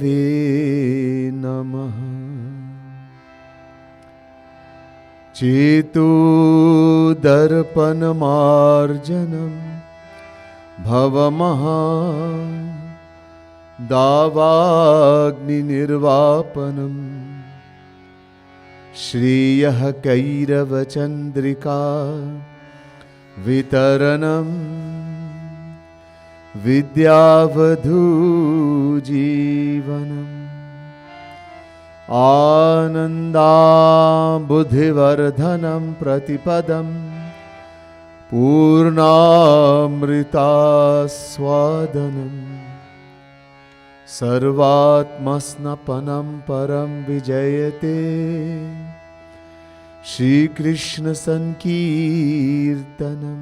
वे नमः। चेतो दर्पणमार्जनं भवमहा दावाग्निर्वापनं श्रेयः कैरवचन्द्रिका वितरणं विद्यावधूजीवनम् आनन्दाम्बुधिवर्धनं प्रतिपदं पूर्णामृतास्वादनं सर्वात्मस्नपनं परं विजयते श्रीकृष्ण संकीर्तनं।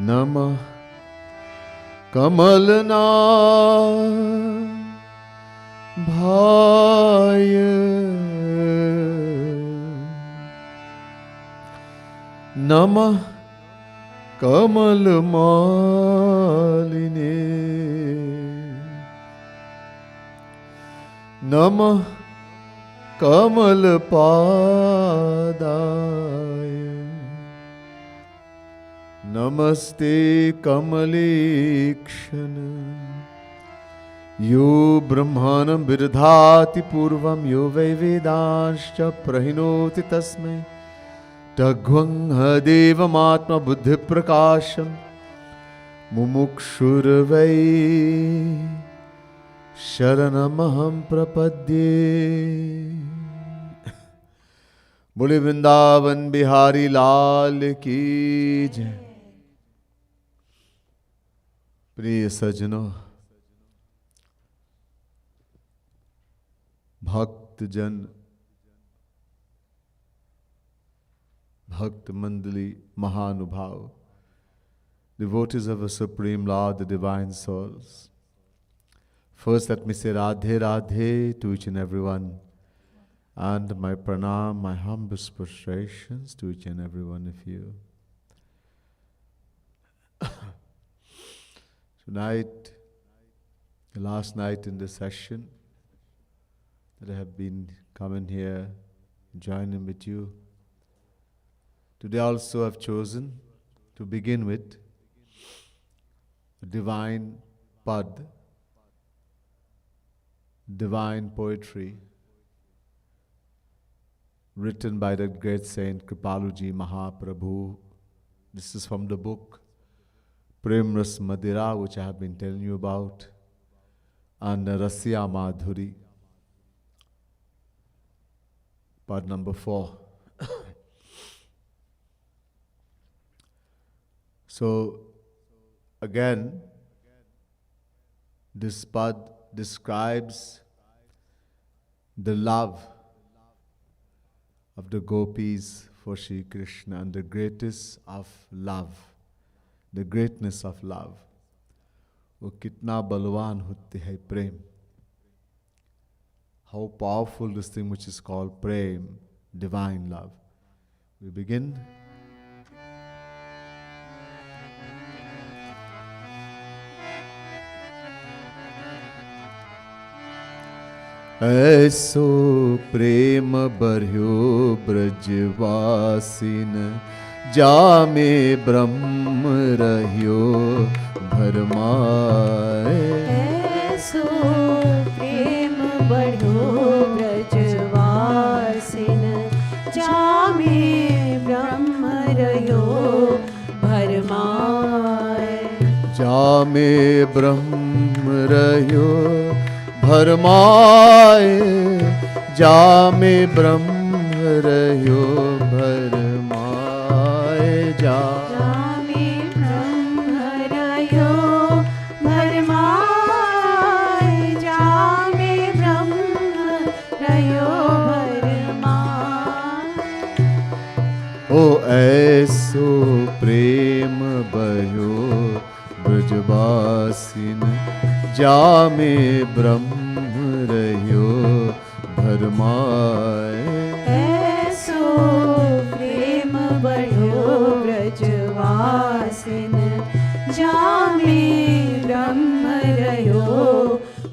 नमः कमलना भाय नमः कमलमालिने नमः कमलपादाय नमस्ते कमलेक्षण। यो ब्रह्माणं विदधाति पूर्वं यो वै वेदांश्च प्रहिणोति तस्मै तद्वं देवमात्मबुद्धिप्रकाशं मुमुक्षुर्वै शरणमहं प्रपद्ये। बोले वृंदावन बिहारी लाल की जय। प्रिय सज्जनों, भक्तजन, भक्त मंडली, महानुभाव, devotees of the Supreme Lord, the Divine Souls. First, let me say Radhe Radhe to each and every one, and my pranam, my humblest prostrations to each and every one of you. Tonight, the last night in this session, that I have been coming here, joining with you. Today also I've chosen to begin with a divine pad, divine poetry, written by the great saint Kripaluji Mahaprabhu. This is from the book Prem Ras Madira, which I have been telling you about, and Rasya Madhuri. Part number 4. So, again, this pad describes the love of the gopis for Shri Krishna and the greatest of love, the greatness of love. वो कितना बलवान होते हैं प्रेम. How powerful this thing which is called prem, divine love. We begin. ऐसो प्रेम बर्ह्यो ब्रजवासिन जामे ब्रह्म रह्यो भरमाए। ऐसो प्रेम बर्ह्यो ब्रजवासिन जामे ब्रह्म रह्यो भरमाए। जामे ब्रह्म रह्यो भरमाए, जामे ब्रह्म रह्यो भरमाए। जामे ब्रह्म रह्यो भरमाए, जामे ब्रह्म रह्यो भरमाए। ओ ऐसो प्रेम बह्यो ब्रजवासिन जामे ब्रह्म रह्यो भरमाए। ऐसो प्रेम बह्यो ब्रजवासिन जामे ब्रह्म रह्यो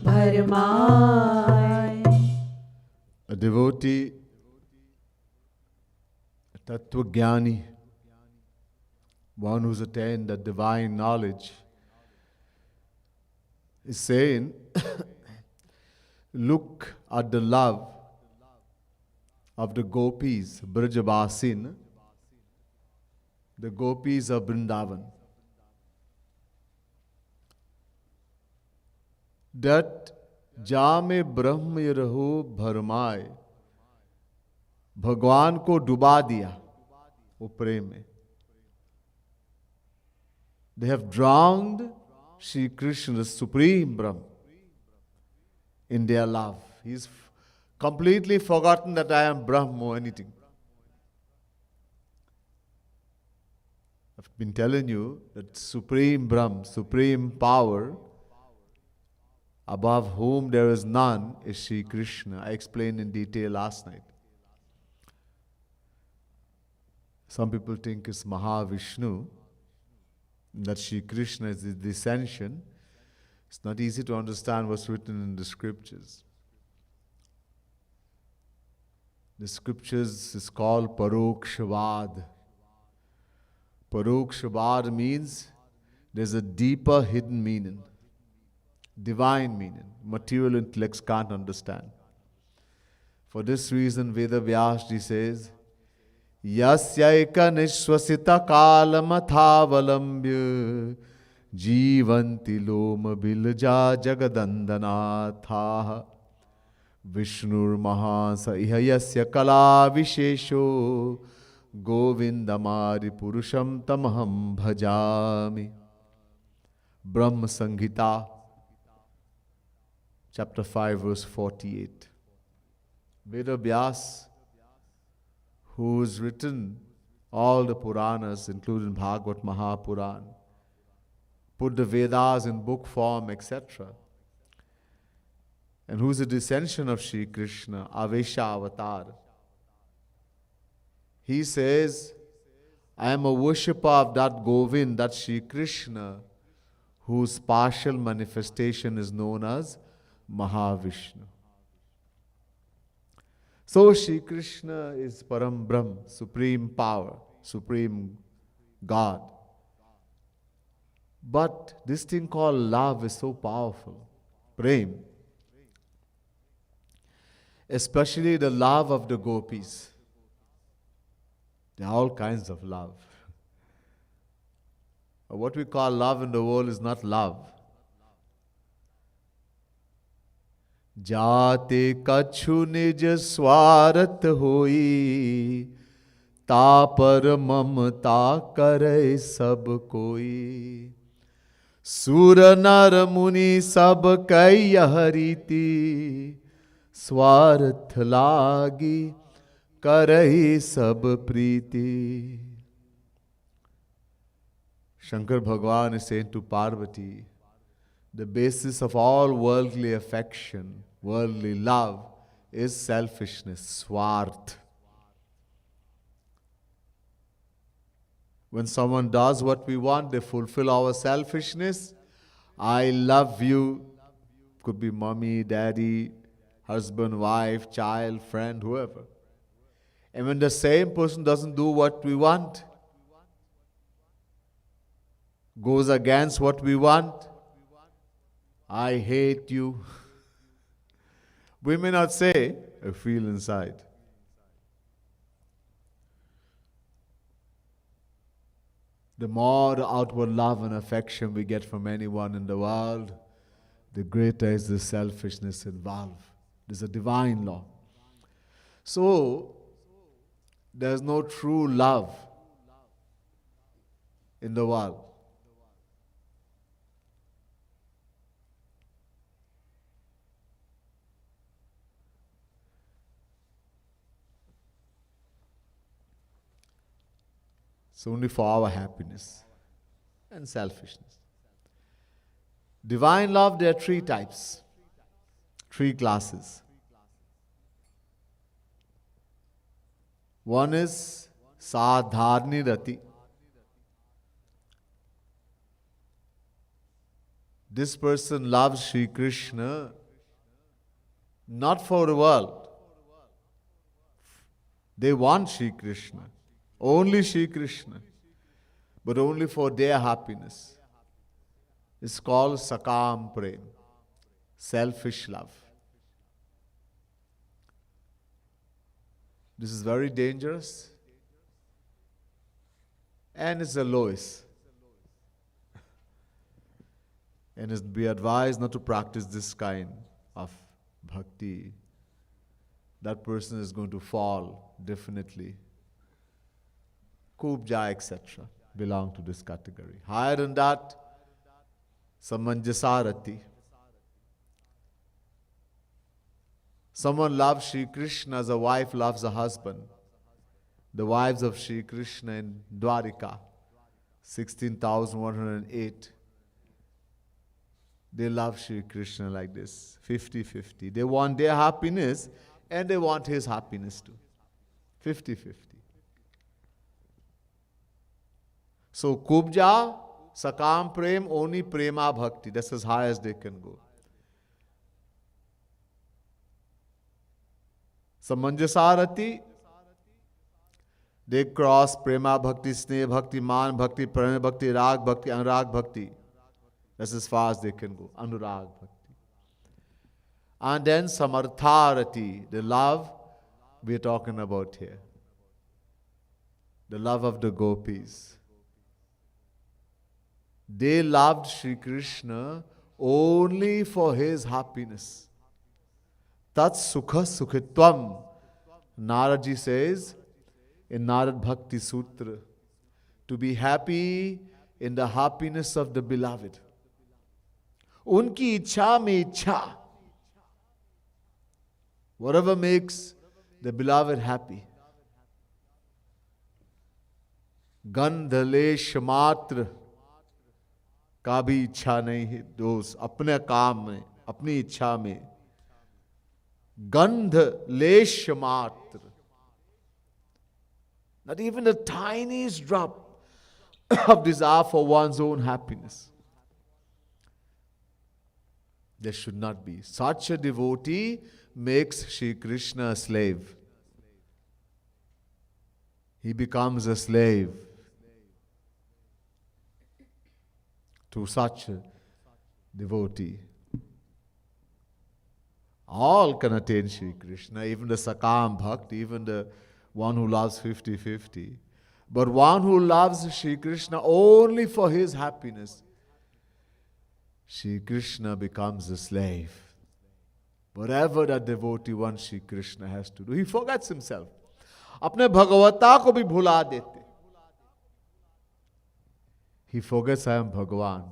भरमाए। भरमाए। A devotee, a Tattvajnani, one who's attained that divine knowledge, is saying, look at the love of the gopis, Brajavasin, the gopis of Vrindavan. That जामे ब्रह्म ये रहो भरमाए, भगवान को डुबा दिया वो प्रेम में. They have drowned Sri Krishna, the supreme Brahma, in their love. He's completely forgotten that I am Brahma or anything. I've been telling you that supreme Brahma, supreme power, above whom there is none, is Sri Krishna. I explained in detail last night. Some people think it's Mahavishnu, that Sri Krishna is the descension. It's not easy to understand what's written in the scriptures. The scriptures is called Parokshavad. Parokshavad means there's a deeper hidden meaning. Divine meaning, material intellects can't understand. For this reason, Veda Vyasji says, Yasyaika nishwasita kalamathavalambya jivanti loma bilja jagadandanathaha Vishnur mahasa iha yasya kala vishesho govindamari purusham tamaham bhajami. Brahma Sanghita chapter 5, verse 48. Veda Vyas, who's written all the Puranas, including Bhagavad Mahapuran, put the Vedas in book form, etc., and who's a descension of Sri Krishna, Avesha Avatar. He says, I am a worshipper of that Govind, that Sri Krishna, whose partial manifestation is known as Mahavishnu. So Shri Krishna is Param Brahm, supreme power, supreme God. But this thing called love is so powerful. Prem. Especially the love of the gopis. There are all kinds of love. What we call love in the world is not love. जाते कछु निज स्वार्थ होई, तापर ममता करे सब कोई. सुर नर मुनि सब कई यह रीति, स्वार्थ लागी करहि सब प्रीति. Shankar Bhagavan is saying to Parvati, the basis of all worldly affection, worldly love, is selfishness, swarth. When someone does what we want, they fulfill our selfishness. I love you. Could be mommy, daddy, husband, wife, child, friend, whoever. And when the same person doesn't do what we want, goes against what we want, I hate you. We may not say, I feel inside. The more outward love and affection we get from anyone in the world, the greater is the selfishness involved. There's a divine law. So, there's no true love in the world. It's only for our happiness and selfishness. Divine love, there are three types, three classes. One is Sadharni Rati. This person loves Sri Krishna not for the world. They want Shri Krishna, only Shri Krishna, but only for their happiness. It's called Sakam Prem, selfish love. This is very dangerous, and it's the lowest. And it's be advised not to practice this kind of bhakti. That person is going to fall, definitely. Kubja, etc. belong to this category. Higher than that, Samanjasarati. Someone loves Shri Krishna as a wife loves a husband. The wives of Shri Krishna in Dwarika, 16,108. They love Shri Krishna like this, 50-50. They want their happiness and they want his happiness too. 50-50. So Kubja, Sakam Prem, only Prema Bhakti. That's as high as they can go. Samanjasarati, they cross Prema Bhakti, Sneh Bhakti, Man Bhakti, Pranay Bhakti, Rag Bhakti, Anurag Bhakti. That's as far as they can go. Anurag Bhakti. And then Samartharati, the love we're talking about here. The love of the gopis. They loved Shri Krishna only for his happiness. Tat Sukha Sukhitvam. Naradji says in Narad Bhakti Sutra, to be happy in the happiness of the beloved. Unki ichha mein ichha. Whatever makes the beloved happy. Gandhalesh matra का भी इच्छा नहीं है दोस्त अपने काम में अपनी इच्छा में गंध लेश मात्र, not even the tiniest drop of desire for one's own happiness. There should not be. Such a devotee makes Shri Krishna a slave. He becomes a slave to such a devotee. All can attain Shri Krishna, even the Sakam Bhakti, even the one who loves 50-50. But one who loves Shri Krishna only for his happiness, Shri Krishna becomes a slave. Whatever that devotee wants Shri Krishna has to do, he forgets himself. अपने भगवता को भी भुला देते. He forgets I am Bhagavan.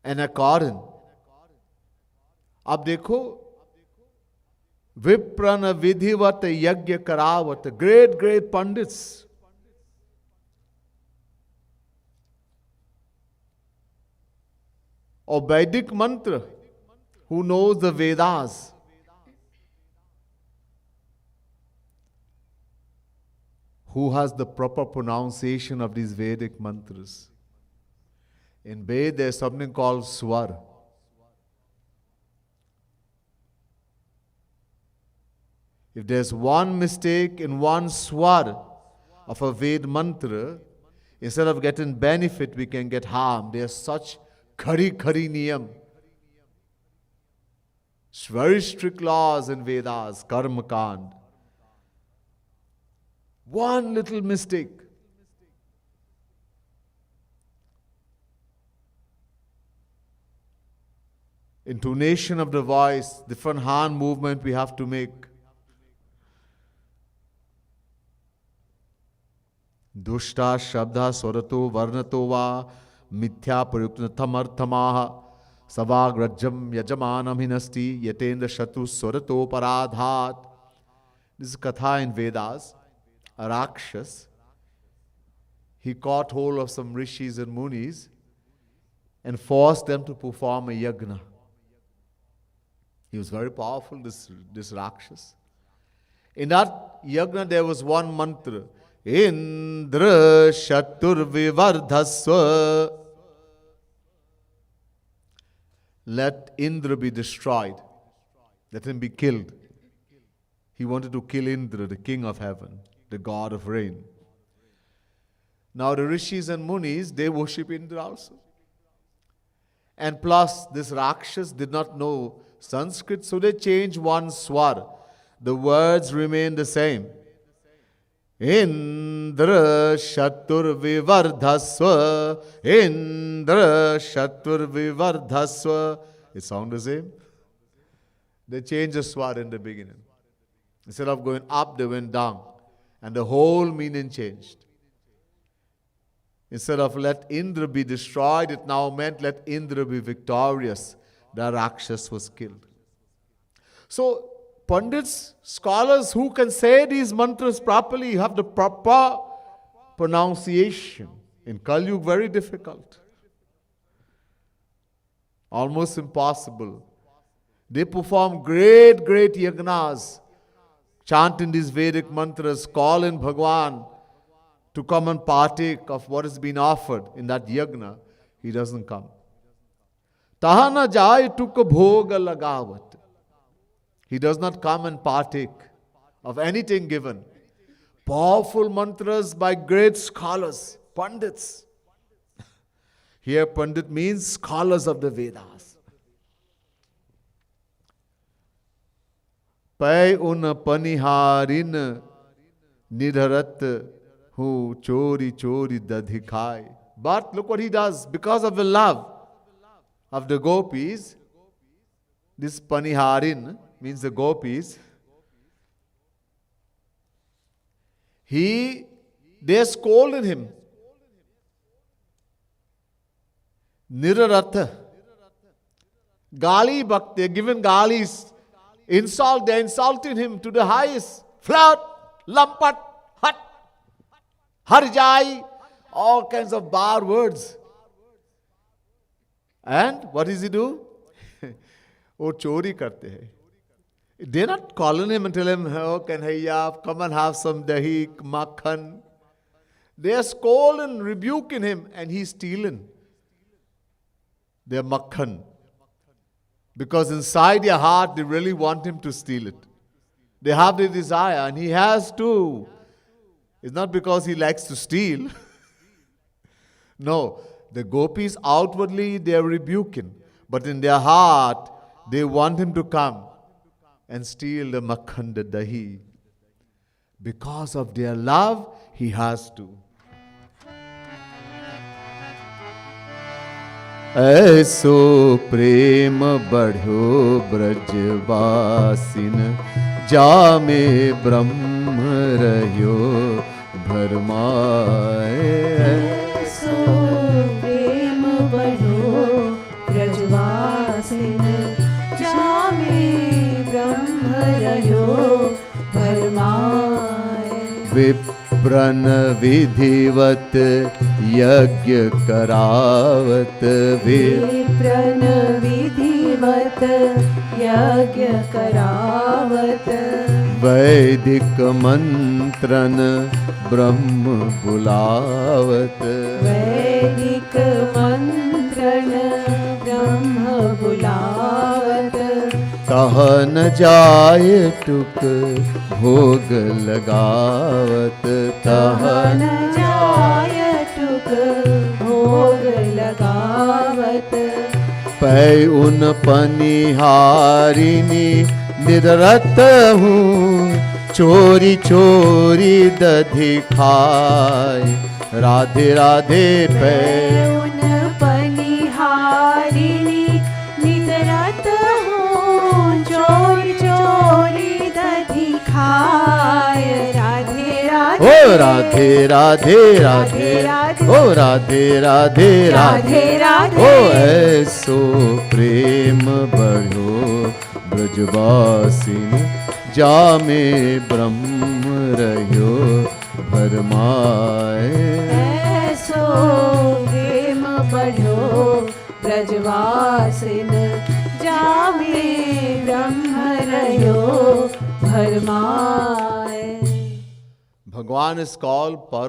And according, अब देखो, विप्रन विधिवत यज्ञ करावत, great pandits. Or Vedic mantra, who knows the Vedas. Who has the proper pronunciation of these Vedic mantras? In Ved, there's something called swar. If there's one mistake in one swar of a Ved mantra, instead of getting benefit, we can get harm. There's such khari niyam. It's very strict laws in Vedas, Karma Kand. One little mistake. Intonation of the voice, different hand movement we have to make. Dushta shabda swarato varnato va mithya prayuknatham arthamaha savagrajam yajamanam hinasti yatendra shatu swarato paradhat. This is katha in Vedas. A Rakshas, he caught hold of some rishis and munis and forced them to perform a yagna. He was very powerful, this Rakshas. In that yagna there was one mantra, Indra Shatur Vivardhasva. let Indra be destroyed. Let him be killed. He wanted to kill Indra, the king of heaven, the god of rain. Now the rishis and munis, they worship Indra also. And plus, this Rakshas did not know Sanskrit, so they changed one swar. The words remain the same. Indra shatur vivardhasva, Indra shatur vivardhasva. It sounds the same. They changed the swar in the beginning. Instead of going up, they went down. And the whole meaning changed. Instead of let Indra be destroyed, it now meant let Indra be victorious. The Rakshas was killed. So, Pandits, scholars who can say these mantras properly have the proper pronunciation. In Kali Yuga, very difficult. Almost impossible. They perform great yagnas, chanting these Vedic mantras, calling Bhagwan to come and partake of what has been offered in that yagna. He doesn't come. Tahana jai tukka bhoga lagavat. He does not come and partake of anything given. Powerful mantras by great scholars, Pandits. Here Pandit means scholars of the Vedas. Pai un paniharin nidharat hu chori dadhikai. But look what he does. Because of the love of the gopis, this paniharin means the gopis, they scolded him. Niraratha. Gali bhakti, given galis, insult, they insulted him to the highest. Flat, lampat, hut, harjai, all kinds of bar words. And what does he do? वो चोरी करते हैं. They're not calling him and tell him, oh, Kanhaiya, come and have some dahi, makhan. They are scolding, rebuking him, and he's stealing their makhan. Because inside their heart, they really want him to steal it. They have the desire, and he has to. It's not because he likes to steal. No, the gopis outwardly, they are rebuking. But in their heart, they want him to come and steal the makhan, the dahi. Because of their love, he has to. ऐसो प्रेम बढ़ो ब्रजवासिन, जामे ब्रह्म रह्यो भरमाए. ऐसो प्रेम बढ़ो ब्रजवासिन, जामे ब्रह्म रह्यो भरमाए. विप्रन विधिवत यज्ञ करावत, विप्रन विधिवत यज्ञ करावत. वैदिक मंत्रन ब्रह्म बुलावत. वैदिक मंत्रन ब्रह्म बुलावत. कह न जाय टुक भोग लगावत. कह न जाय टुक भोग लगावत. पै उन पनिहारिनी निदरत हूँ, चोरी चोरी दधि खाय. राधे राधे पै उन पनिहारिनी निदरत हूँ, चोरी चोरी दधि खाय. राधे राधे, ओ राधे राधे राधे, ओ राधे राधे राधे राधे. ओ ऐसो प्रेम बढ़ो ब्रजवासिन, जामे ब्रह्म रह्यो भरमाए. ऐसो प्रेम बढ़ो ब्रजवासिन, जामे ब्रह्म रह्यो भरमाए. Bhagwan is called Param